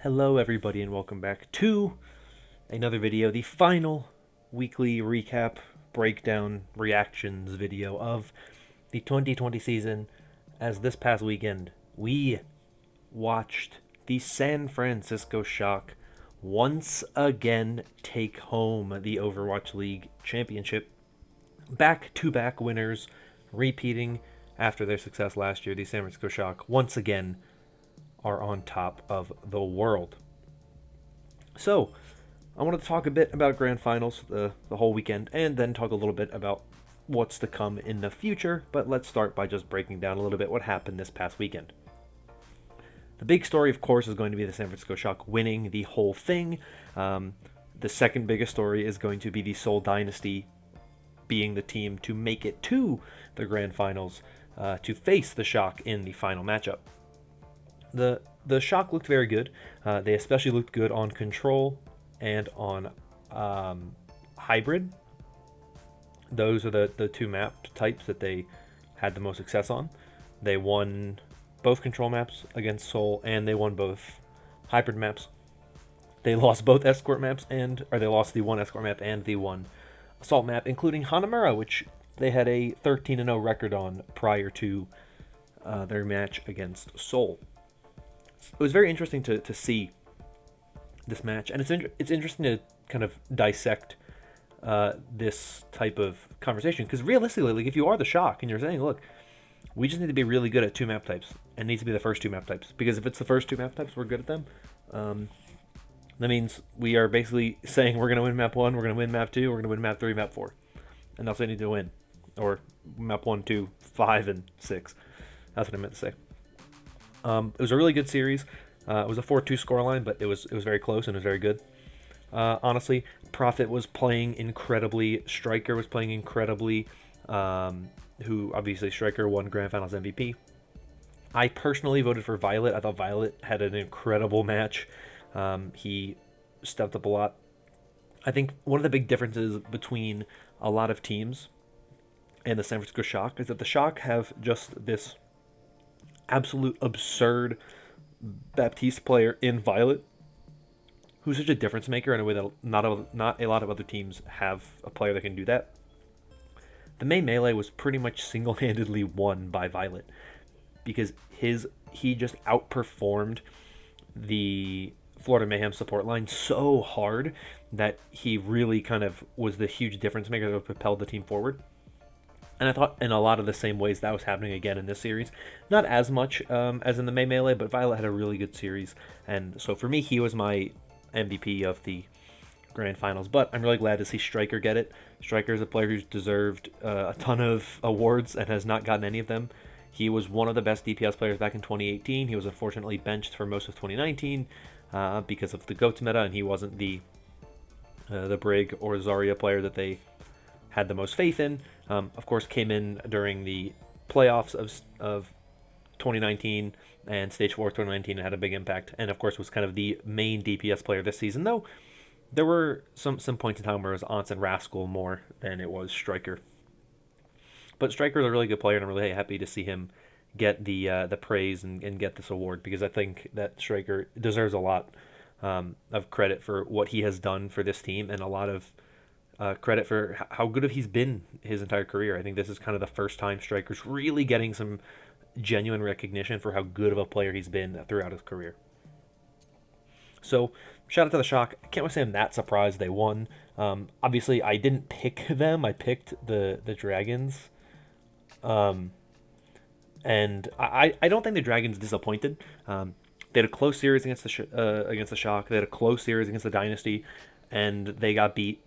Hello everybody and welcome back to another video, the final weekly recap, breakdown, reactions video of the 2020 season. As this past weekend, we watched the San Francisco Shock once again take home the Overwatch League championship. Back-to-back winners, repeating after their success last year. The San Francisco Shock once again are on top of the world. So, I want to talk a bit about grand finals, the whole weekend, and then talk a little bit about what's to come in the future. But let's start by just breaking down a little bit what happened this past weekend. The big story, of course, is going to be the San Francisco Shock winning the whole thing. The second biggest story is going to be the Seoul Dynasty being the team to make it to the grand finals to face the Shock in the final matchup. The Shock looked very good. They especially looked good on Control and on Hybrid. Those are the two map types that they had the most success on. They won both Control maps against Seoul, and they won both Hybrid maps. They lost both Escort maps, they lost the one Escort map and the one Assault map, including Hanamura, which they had a 13-0 record on prior to their match against Seoul. It was very interesting to see this match, and it's interesting to kind of dissect this type of conversation, because realistically, like, if you are the Shock and you're saying, look, we just need to be really good at two map types, and it needs to be the first two map types, because if it's the first two map types, we're good at them. That means we are basically saying we're going to win map 1, we're going to win map 2, we're going to win map 3, map 4, and that's what we need to win, or map 1, 2, 5, and 6. That's what I meant to say. It was a really good series. It was a 4-2 scoreline, but it was very close and it was very good. Honestly, Prophet was playing incredibly. Striker was playing incredibly. Who obviously Striker won Grand Finals MVP. I personally voted for Violet. I thought Violet had an incredible match. He stepped up a lot. I think one of the big differences between a lot of teams and the San Francisco Shock is that the Shock have just this absolute absurd Baptiste player in Violet, who's such a difference maker in a way that not a lot of other teams have a player that can do that. The May Melee was pretty much single-handedly won by Violet because he just outperformed the Florida Mayhem support line so hard that he really kind of was the huge difference maker that propelled the team forward. And I thought in a lot of the same ways that was happening again in this series. Not as much as in the May Melee, but Violet had a really good series. And so for me, he was my MVP of the Grand Finals. But I'm really glad to see Striker get it. Striker is a player who's deserved a ton of awards and has not gotten any of them. He was one of the best DPS players back in 2018. He was unfortunately benched for most of 2019 because of the GOATS meta, and he wasn't the Brig or Zarya player that they had the most faith in. Of course, came in during the playoffs of 2019 and Stage 4 2019 and had a big impact. And of course, was kind of the main DPS player this season, though there were some points in time where it was Ants and Rascal more than it was Striker. But Striker is a really good player, and I'm really happy to see him get the praise and get this award, because I think that Striker deserves a lot of credit for what he has done for this team, and a lot of credit for how good he's been his entire career. I think this is kind of the first time Striker's really getting some genuine recognition for how good of a player he's been throughout his career. So, shout out to the Shock. I can't say I'm that surprised they won. Obviously, I didn't pick them. I picked the Dragons. And I don't think the Dragons disappointed. They had a close series against the Shock. They had a close series against the Dynasty, and they got beat.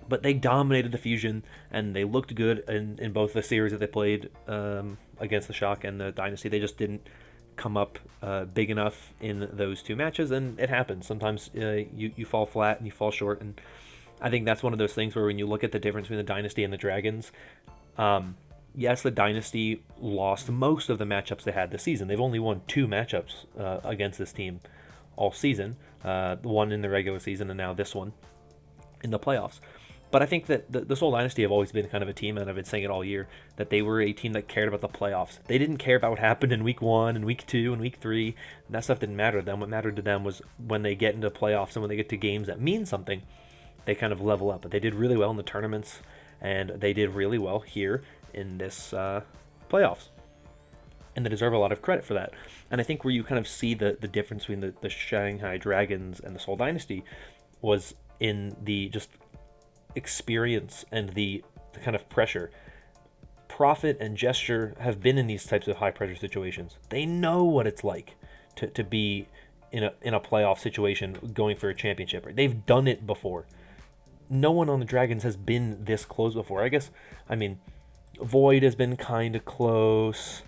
But they dominated the Fusion, and they looked good in both the series that they played against the Shock and the Dynasty. They just didn't come up big enough in those two matches, and it happens. Sometimes you fall flat and you fall short, and I think that's one of those things where when you look at the difference between the Dynasty and the Dragons, yes, the Dynasty lost most of the matchups they had this season. They've only won 2 matchups against this team all season, the one in the regular season and now this one in the playoffs. But I think that the Seoul Dynasty have always been kind of a team, and I've been saying it all year, that they were a team that cared about the playoffs. They didn't care about what happened in week 1 and week 2 and week 3. And that stuff didn't matter to them. What mattered to them was when they get into playoffs and when they get to games that mean something, they kind of level up. But they did really well in the tournaments, and they did really well here in this playoffs. And they deserve a lot of credit for that. And I think where you kind of see the difference between the Shanghai Dragons and the Seoul Dynasty was in the just experience and the kind of pressure. Profit and Gesture have been in these types of high pressure situations. They know what it's like to be in a playoff situation going for a championship. They've done it before. No one on the Dragons has been this close before. I mean, Void has been kind of close,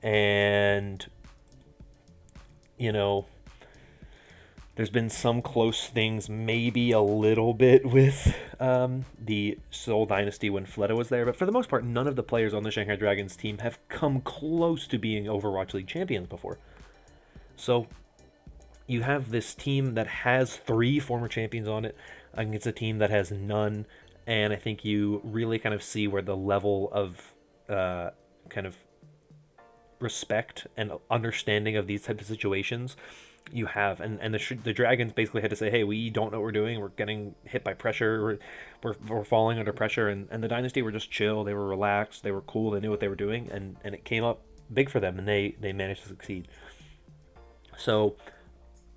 and there's been some close things, maybe a little bit with the Seoul Dynasty when Fleta was there. But for the most part, none of the players on the Shanghai Dragons team have come close to being Overwatch League champions before. So you have this team that has 3 former champions on it against a team that has none. And I think you really kind of see where the level of kind of respect and understanding of these types of situations you have, and the Dragons basically had to say, hey, we don't know what we're doing, we're getting hit by pressure, we're falling under pressure, and the Dynasty were just chill, they were relaxed, they were cool, they knew what they were doing, and it came up big for them, and they managed to succeed. So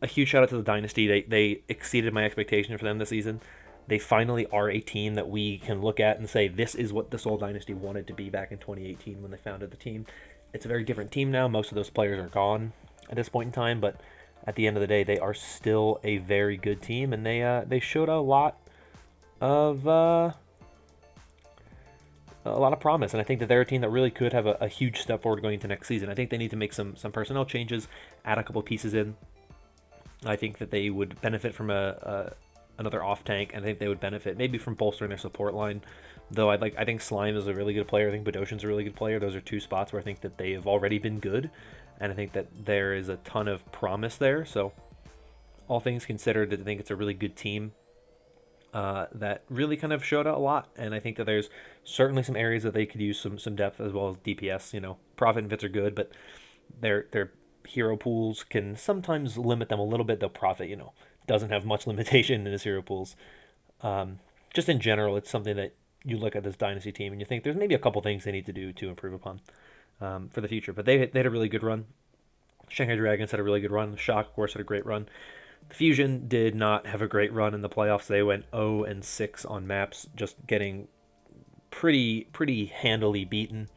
a huge shout out to the Dynasty. They exceeded my expectation for them this season. They finally are a team that we can look at and say, this is what the Seoul Dynasty wanted to be back in 2018 when they founded the team. It's a very different team now. Most of those players are gone at this point in time, but at the end of the day, they are still a very good team, and they showed a lot of promise. And I think that they're a team that really could have a huge step forward going into next season. I think they need to make some personnel changes, add a couple pieces in. I think that they would benefit from another off tank, and I think they would benefit maybe from bolstering their support line. Though I think Slime is a really good player. I think Badoshan's a really good player. Those are 2 spots where I think that they have already been good. And I think that there is a ton of promise there. So all things considered, I think it's a really good team that really kind of showed out a lot. And I think that there's certainly some areas that they could use some depth, as well as DPS. Profit and Fits are good, but their hero pools can sometimes limit them a little bit. Though Profit, doesn't have much limitation in his hero pools. Just in general, it's something that you look at this Dynasty team and you think there's maybe a couple things they need to do to improve upon for the future. But they had a really good run. Shanghai Dragons had a really good run. Shock, of course, had a great run. The Fusion did not have a great run in the playoffs. They went 0-6 on maps, just getting pretty handily beaten.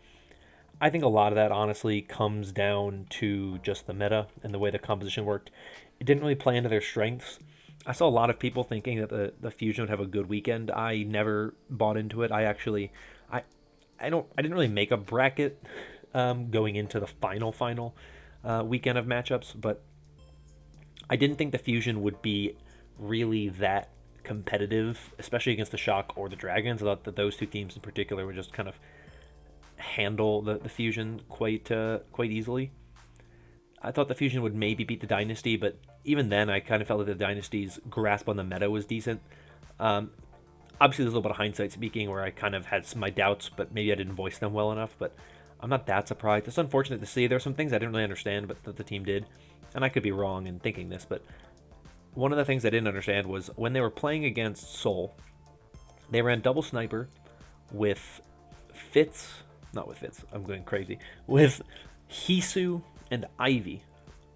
I think a lot of that, honestly, comes down to just the meta and the way the composition worked. It didn't really play into their strengths. I saw a lot of people thinking that the Fusion would have a good weekend. I never bought into it. I didn't really make a bracket going into the final weekend of matchups, but I didn't think the Fusion would be really that competitive, especially against the Shock or the Dragons. I thought that those 2 teams in particular would just kind of handle the Fusion quite easily. I thought the Fusion would maybe beat the Dynasty, but even then, I kind of felt that the Dynasty's grasp on the meta was decent. Obviously, there's a little bit of hindsight speaking where I kind of had my doubts, but maybe I didn't voice them well enough, but I'm not that surprised. It's unfortunate to see. There are some things I didn't really understand, but that the team did, and I could be wrong in thinking this, but one of the things I didn't understand was when they were playing against Seoul, they ran double sniper with with Hisu and Ivy.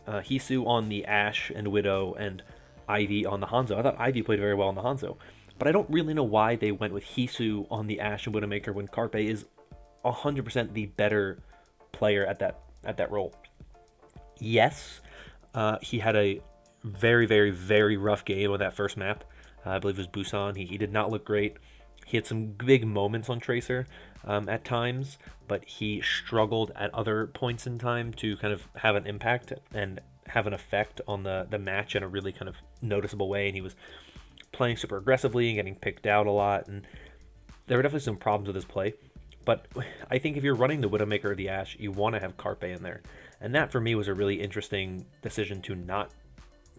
Hisu on the Ashe and Widow, and Ivy on the Hanzo. I thought Ivy played very well on the Hanzo, but I don't really know why they went with Hisu on the Ashe and Widowmaker when Carpe is 100% the better player at that role. Yes, he had a very, very, very rough game on that first map. I believe it was Busan. He did not look great. He had some big moments on Tracer at times, but he struggled at other points in time to kind of have an impact and have an effect on the match in a really kind of noticeable way. And he was playing super aggressively and getting picked out a lot. And there were definitely some problems with his play. But I think if you're running the Widowmaker or the Ashe, you want to have Carpe in there. And that for me was a really interesting decision to not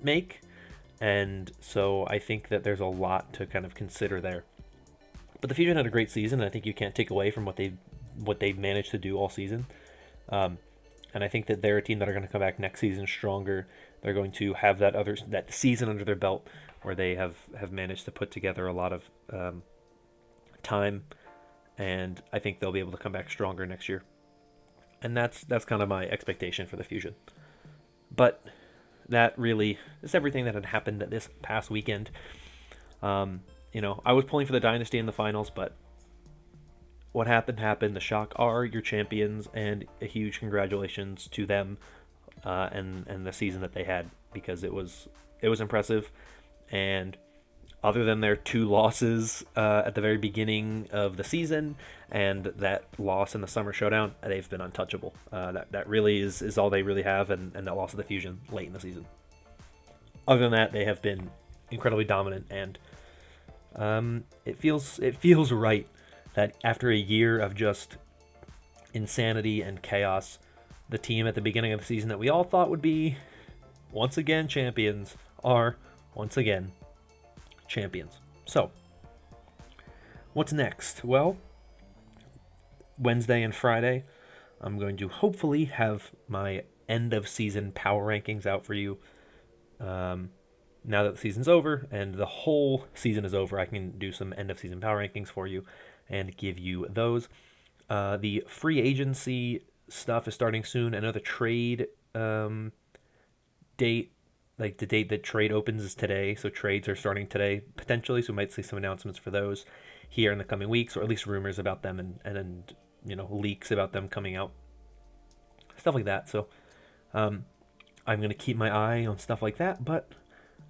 make. And so I think that there's a lot to kind of consider there. But the Fusion had a great season, and I think you can't take away from what they've managed to do all season. And I think that they're a team that are going to come back next season stronger. They're going to have that season under their belt where they have managed to put together a lot of time, and I think they'll be able to come back stronger next year. And that's kind of my expectation for the Fusion. But that really is everything that had happened this past weekend. I was pulling for the Dynasty in the finals, but what happened. The Shock are your champions, and a huge congratulations to them and the season that they had, because it was impressive. And other than their 2 losses at the very beginning of the season and that loss in the Summer Showdown, they've been untouchable. That really is all they really have, and that loss of the Fusion late in the season. Other than that, they have been incredibly dominant, and it feels right that after a year of just insanity and chaos, the team at the beginning of the season that we all thought would be once again champions are once again champions. So, what's next? Well, Wednesday and Friday, I'm going to hopefully have my end of season power rankings out for you. Now that the season's over and the whole season is over, I can do some end of season power rankings for you and give you those. The free agency stuff is starting soon. I know the trade date, like the date that trade opens, is today, so trades are starting today potentially, so we might see some announcements for those here in the coming weeks, or at least rumors about them and leaks about them coming out, stuff like that. So I'm going to keep my eye on stuff like that, but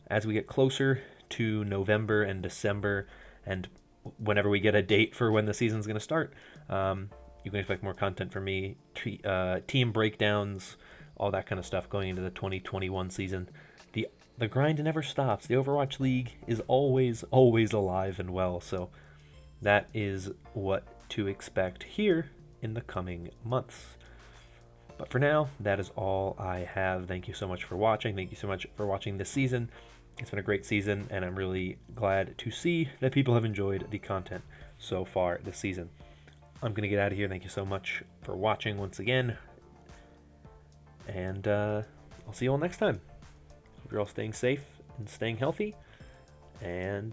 as we get closer to November and December, and whenever we get a date for when the season's going to start, you can expect more content from me, team breakdowns, all that kind of stuff going into the 2021 season. The grind never stops. The Overwatch League is always alive and well, so that is what to expect here in the coming months. But for now, that is all I have. Thank you so much for watching. Thank you so much for watching this season. It's been a great season, and I'm really glad to see that people have enjoyed the content so far this season. I'm going to get out of here. Thank you so much for watching once again, and I'll see you all next time. Hope you're all staying safe and staying healthy, and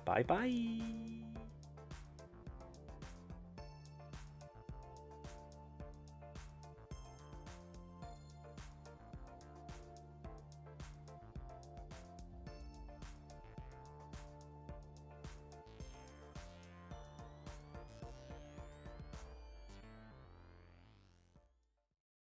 bye-bye.